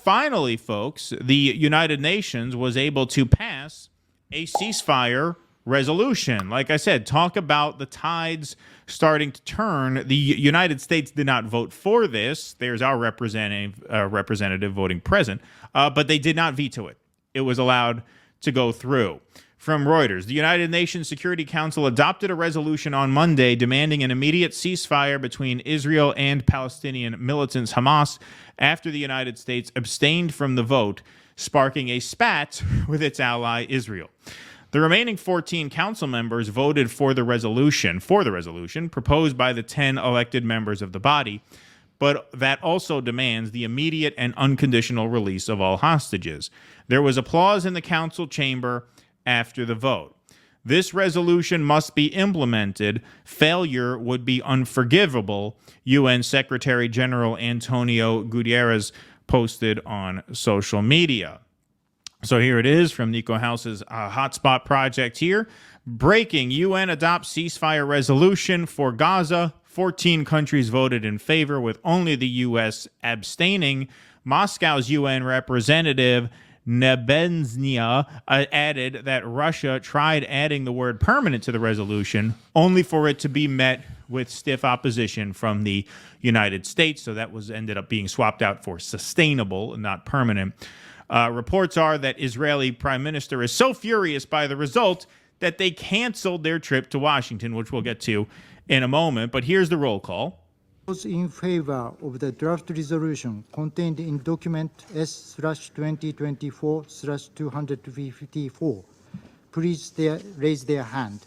finally, folks, the United Nations was able to pass a ceasefire resolution. Like I said, talk about the tides starting to turn. The United States did not vote for this. There's our representative voting present, but they did not veto it. It was allowed to go through. From Reuters, the United Nations Security Council adopted a resolution on Monday demanding an immediate ceasefire between Israel and Palestinian militants Hamas after the United States abstained from the vote, sparking a spat with its ally Israel. The remaining 14 council members voted for the resolution proposed by the 10 elected members of the body, but that also demands the immediate and unconditional release of all hostages. There was applause in the council chamber after the vote. This resolution must be implemented. Failure would be unforgivable, UN Secretary General Antonio Guterres posted on social media. So here it is from Nico House's Hotspot Project here. Breaking: UN adopts ceasefire resolution for Gaza. 14 countries voted in favor, with only the U.S. abstaining. Moscow's UN representative Nebenzia added that Russia tried adding the word permanent to the resolution, only for it to be met with stiff opposition from the United States. So that ended up being swapped out for sustainable and not permanent. Reports are that Israeli Prime Minister is so furious by the result that they canceled their trip to Washington, which we'll get to in a moment. But here's the roll call. Those in favor of the draft resolution contained in document S/2024/254, please raise their hand.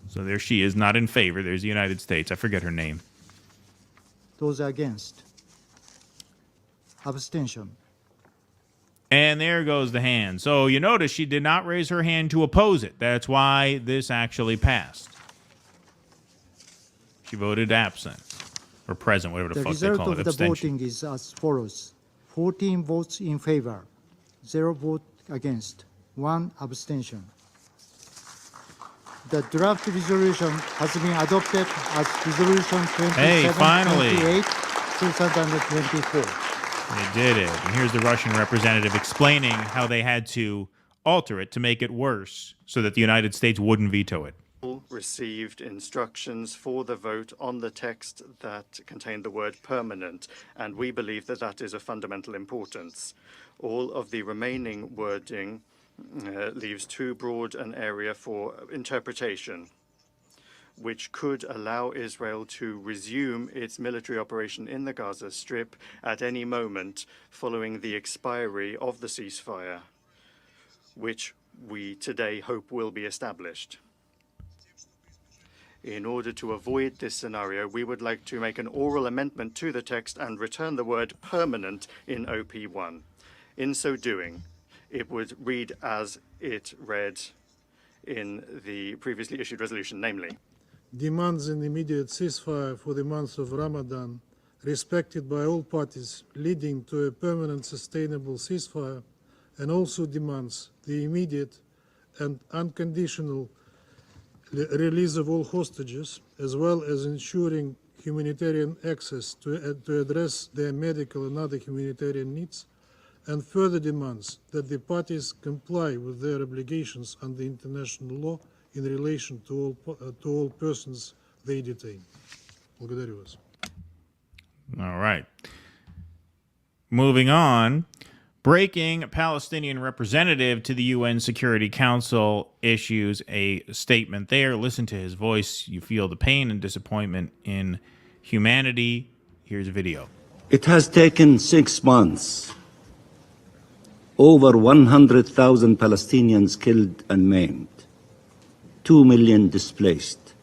So there she is, not in favor. There's the United States. I forget her name. Those against. Abstention. And there goes the hand. So you notice she did not raise her hand to oppose it. That's why this actually passed. She voted absent or present, whatever the fuck they call it. The result of the voting is as follows: 14 votes in favor, 0 vote against, 1 abstention. The draft resolution has been adopted as Resolution 2728, 2024. They did it. And here's the Russian representative explaining how they had to alter it to make it worse so that the United States wouldn't veto it. Received instructions for the vote on the text that contained the word permanent, and we believe that that is of fundamental importance. All of the remaining wording leaves too broad an area for interpretation, which could allow Israel to resume its military operation in the Gaza Strip at any moment following the expiry of the ceasefire, which we today hope will be established. In order to avoid this scenario, we would like to make an oral amendment to the text and return the word permanent in OP1. In so doing, it would read as it read in the previously issued resolution, namely, demands an immediate ceasefire for the month of Ramadan, respected by all parties, leading to a permanent sustainable ceasefire, and also demands the immediate and unconditional release of all hostages, as well as ensuring humanitarian access to address their medical and other humanitarian needs, and further demands that the parties comply with their obligations under international law in relation to all persons they detain. Благодарю вас. All right. Moving on. Breaking: Palestinian representative to the UN Security Council issues a statement there. Listen to his voice. You feel the pain and disappointment in humanity. Here's a video. It has taken 6 months. Over 100,000 Palestinians killed and maimed. 2 million displaced,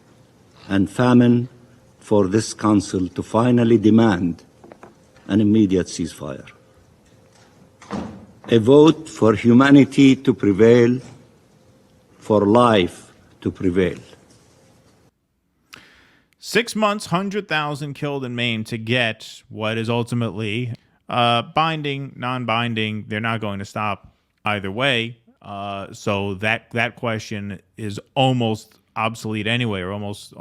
and famine for this council to finally demand an immediate ceasefire. A vote for humanity to prevail, for life to prevail. 6 months, 100,000 killed and maimed to get what is ultimately binding, non-binding. They're not going to stop either way. So that question is almost obsolete anyway, or almost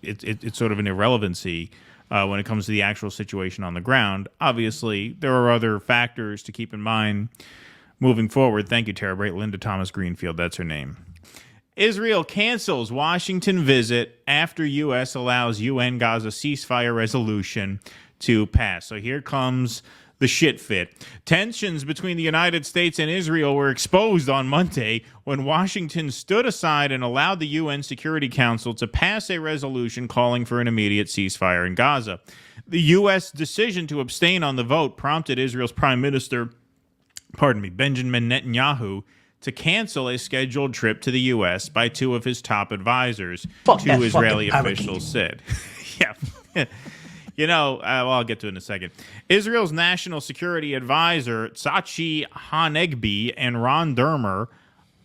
it's sort of an irrelevancy when it comes to the actual situation on the ground. Obviously, there are other factors to keep in mind moving forward. Thank you, Tara Bright. Linda Thomas Greenfield, that's her name. Israel cancels Washington visit after U.S. allows UN Gaza ceasefire resolution to pass. So here comes the shit fit. Tensions between the United States and Israel were exposed on Monday when Washington stood aside and allowed the UN Security Council to pass a resolution calling for an immediate ceasefire in Gaza. The U.S. decision to abstain on the vote prompted Israel's Prime Minister, Benjamin Netanyahu, to cancel a scheduled trip to the U.S. by two of his top advisors, two Israeli officials said. Yeah. I'll get to it in a second. Israel's national security advisor, Tzachi Hanegbi, and Ron Dermer,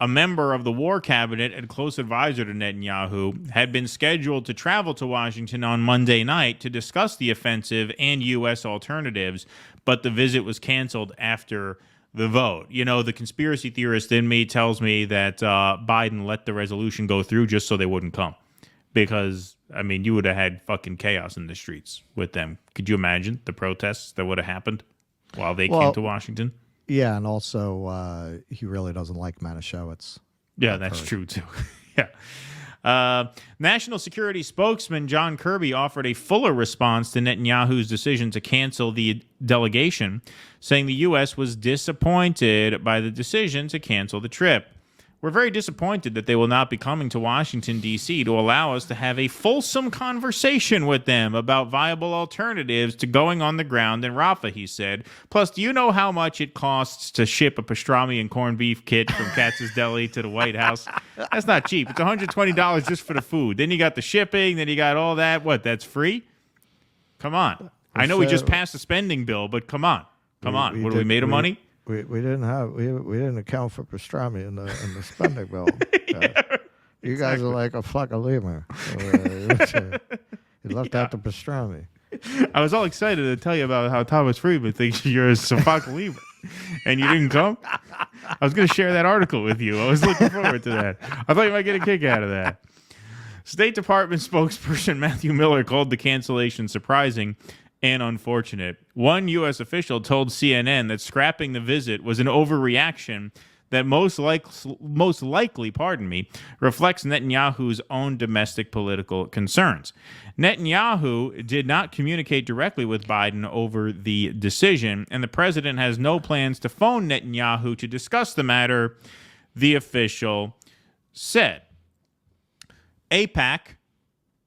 a member of the war cabinet and close advisor to Netanyahu, had been scheduled to travel to Washington on Monday night to discuss the offensive and U.S. alternatives, but the visit was canceled after the vote. The conspiracy theorist in me tells me that Biden let the resolution go through just so they wouldn't come. Because, you would have had fucking chaos in the streets with them. Could you imagine the protests that would have happened while they came to Washington? Yeah, and also he really doesn't like Manischewitz. Yeah, that's true, too. Yeah. National Security spokesman John Kirby offered a fuller response to Netanyahu's decision to cancel the delegation, saying the U.S. was disappointed by the decision to cancel the trip. We're very disappointed that they will not be coming to Washington, D.C. to allow us to have a fulsome conversation with them about viable alternatives to going on the ground in Rafah, he said. Plus, do you know how much it costs to ship a pastrami and corned beef kit from Katz's Deli to the White House? That's not cheap. It's $120 just for the food. Then you got the shipping. Then you got all that. What, that's free? Come on. I know we just passed a spending bill, but come on. What, are we made of money? We didn't account for pastrami in the spending bill. You guys are like a flock of lemur. You left out the pastrami. I was all excited to tell you about how Thomas Friedman thinks you're a flock of lemur, and you didn't come. I was going to share that article with you. I was looking forward to that. I thought you might get a kick out of that. State Department spokesperson Matthew Miller called the cancellation surprising and unfortunate. One U.S. official told CNN that scrapping the visit was an overreaction that most likely, reflects Netanyahu's own domestic political concerns. Netanyahu did not communicate directly with Biden over the decision, and the president has no plans to phone Netanyahu to discuss the matter, the official said. AIPAC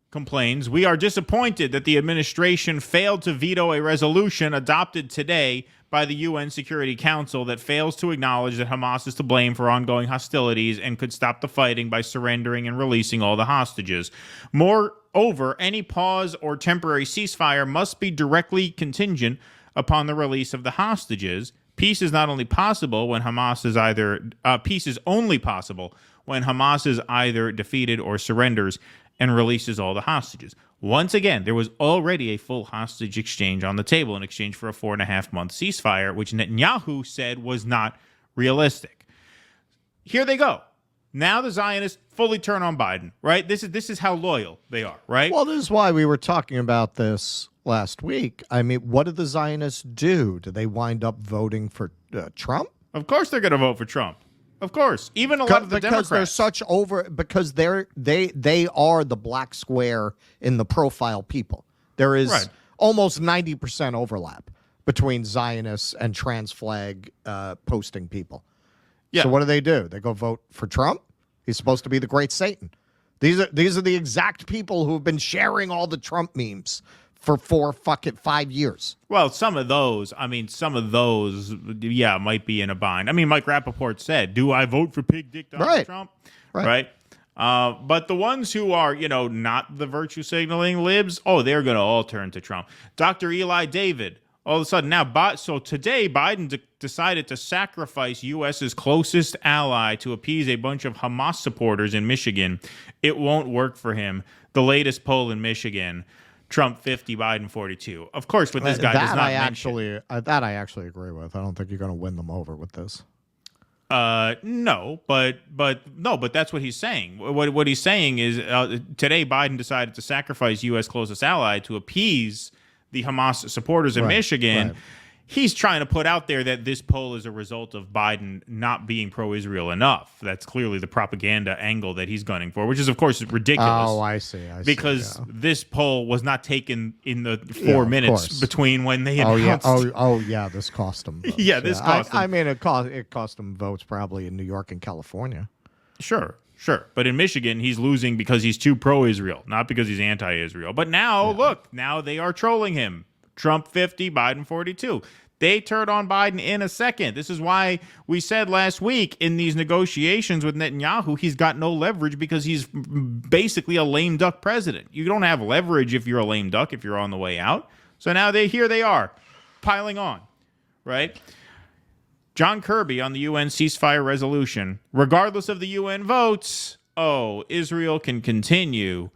complains, we are disappointed that the administration failed to veto a resolution adopted today by the UN Security Council that fails to acknowledge that Hamas is to blame for ongoing hostilities and could stop the fighting by surrendering and releasing all the hostages. Moreover, any pause or temporary ceasefire must be directly contingent upon the release of the hostages. Peace is not only possible when Hamas is peace is only possible when Hamas is either defeated or surrenders and releases all the hostages. Once again, there was already a full hostage exchange on the table in exchange for a 4.5-month ceasefire, which Netanyahu said was not realistic. Here they go. Now the Zionists fully turn on Biden, right? This is how loyal they are, right? Well, this is why we were talking about this last week. What did the Zionists do? Did they wind up voting for Trump? Of course they're going to vote for Trump. Of course, even a lot of the Democrats. Because they are the black square in the profile people. There is almost 90% overlap between Zionists and trans flag posting people. Yeah. So what do? They go vote for Trump? He's supposed to be the great Satan. These are the exact people who have been sharing all the Trump memes for 5 years. Well, some of those, might be in a bind. Mike Rappaport said, do I vote for Pig Dick Donald Trump? Right. But the ones who are, not the virtue signaling libs, they're going to all turn to Trump. Dr. Eli David, all of a sudden now, so today Biden decided to sacrifice U.S.'s closest ally to appease a bunch of Hamas supporters in Michigan. It won't work for him. The latest poll in Michigan, Trump 50, Biden 42. Of course, what this guy does not mention. That I actually agree with. I don't think you're going to win them over with this. No, but that's what he's saying. What he's saying is today Biden decided to sacrifice U.S. closest ally to appease the Hamas supporters in Michigan. Right. He's trying to put out there that this poll is a result of Biden not being pro-Israel enough. That's clearly the propaganda angle that he's gunning for, which is, of course, ridiculous. Oh, I see. Because yeah. this poll was not taken in the 4 minutes course. between when they Oh yeah. announced. Yeah. This cost them. Votes. Yeah, this cost them. I mean, it cost them votes probably in New York and California. Sure. But in Michigan, he's losing because he's too pro-Israel, not because he's anti-Israel. But now, look, now they are trolling him. Trump 50, Biden 42. They turned on Biden in a second. This is why we said last week in these negotiations with Netanyahu, he's got no leverage because he's basically a lame duck president. You don't have leverage if you're a lame duck, if you're on the way out. So now here they are, piling on, right? John Kirby on the UN ceasefire resolution. Regardless of the UN votes, Israel can continue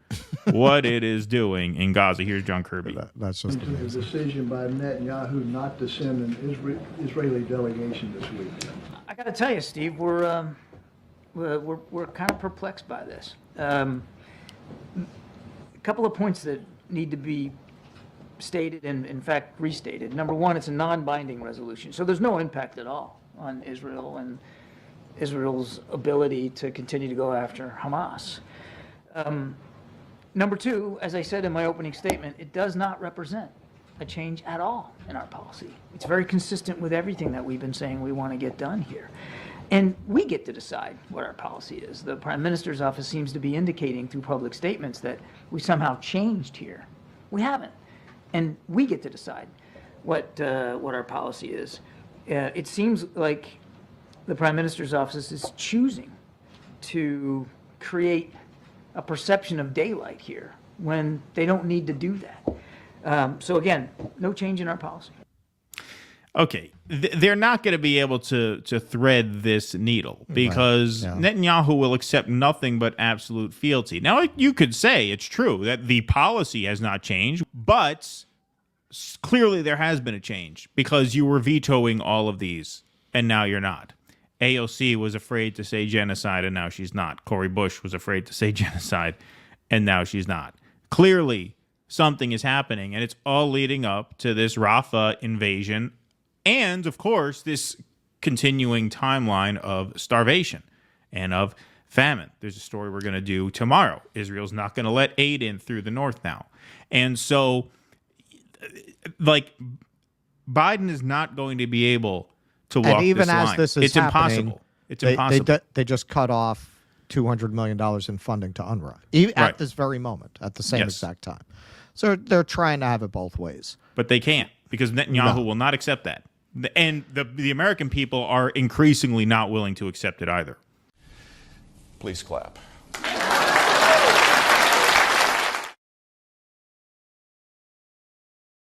what it is doing in Gaza. Here's John Kirby. That's just The amazing. decision by Netanyahu not to send an Israeli delegation this week. I got to tell you, Steve, we're kind of perplexed by this. A couple of points that need to be stated and, in fact, restated. Number one, it's a non-binding resolution, so there's no impact at all on Israel and Israel's ability to continue to go after Hamas. Number two, as I said in my opening statement, it does not represent a change at all in our policy. It's very consistent with everything that we've been saying we want to get done here. And we get to decide what our policy is. The Prime Minister's office seems to be indicating through public statements that we somehow changed here. We haven't. And we get to decide what our policy is. It seems like the Prime Minister's office is choosing to create a perception of daylight here when they don't need to do that. So again, no change in our policy. Okay, they're not going to be able to thread this needle because Netanyahu will accept nothing but absolute fealty. Now, you could say it's true that the policy has not changed, but clearly there has been a change because you were vetoing all of these, and now you're not. AOC was afraid to say genocide, and now she's not. Cori Bush was afraid to say genocide, and now she's not. Clearly, something is happening, and it's all leading up to this Rafah invasion and, of course, this continuing timeline of starvation and of famine. There's a story we're going to do tomorrow. Israel's not going to let aid in through the north now. And so, like, Biden is not going to be able to walk And even this as line. this is It's happening, impossible. It's impossible. They just cut off $200 million in funding to UNRWA at this very moment, at the same exact time. So they're trying to have it both ways. But they can't because Netanyahu will not accept that. And the American people are increasingly not willing to accept it either. Please clap.